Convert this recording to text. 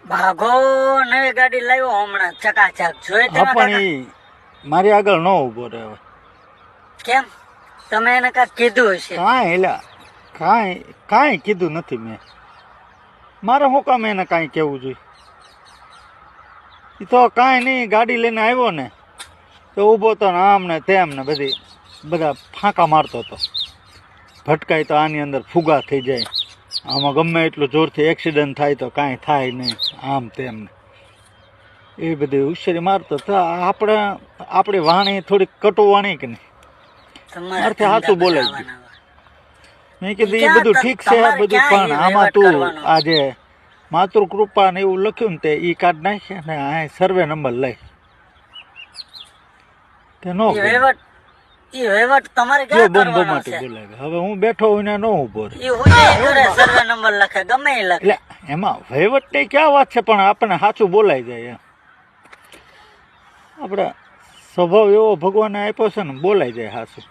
ભાગો નવી ગાડી લાવ્યો હમણાં ચકાચક જોઈ તમે પણ કાકા? ઈ મારી આગળ ન ઉભો રહે હવે. કેમ તમે એને કાંઈક કીધું હશે? કાંઈ એલા કાંઈ કીધું નથી મેં. મારે શું કામ એને કાંઈ કહેવું જોઈએ? એ તો કાંઈ નહીં, ગાડી લઈને આવ્યો ને તો ઊભો તો ને આમ ને તેમ ને બધા ફાંકા મારતો હતો. ભટકાય તો આની અંદર ફુગા થઈ જાય, આમાં ગમે એટલું જોરથી એક્સિડન્ટ થાય તો કાંઈ થાય નહીં, આમ તેમ ને એ બધી હોશિયારી મારતો તો. આપણી વાણી થોડીક કટુ વાણી કે નહીં, તમારે મારથી હાચું બોલાય ગયું. ધંધા મેં કીધું એ ક્યાં બધું ઠીક છે તમારે બધું, ક્યાં પણ એ આમાં વહીવટ તું કરવાનો? આજે માતૃકૃપા ને એવું લખ્યું ને તે ઈ કાર્ડ નાખે ને આ સર્વે નંબર લઈ તે નો વહીવટ તમારે જો ક્યાં બમ કરવાનો બમાટી છે? બોલાવે. હવે હું બેઠો હોય ને ન ઉભો રહે. ઈ હુજે કરે સર્વે નંબર લખે ગમે એ લખે. એટલે એમાં વહીવટ ની ક્યાં વાત છે, પણ આપણને સાચું બોલાઈ જાય એમ. આપણે સ્વભાવ એવો ભગવાને આપ્યો છે ને, બોલાઈ જાય સાચું.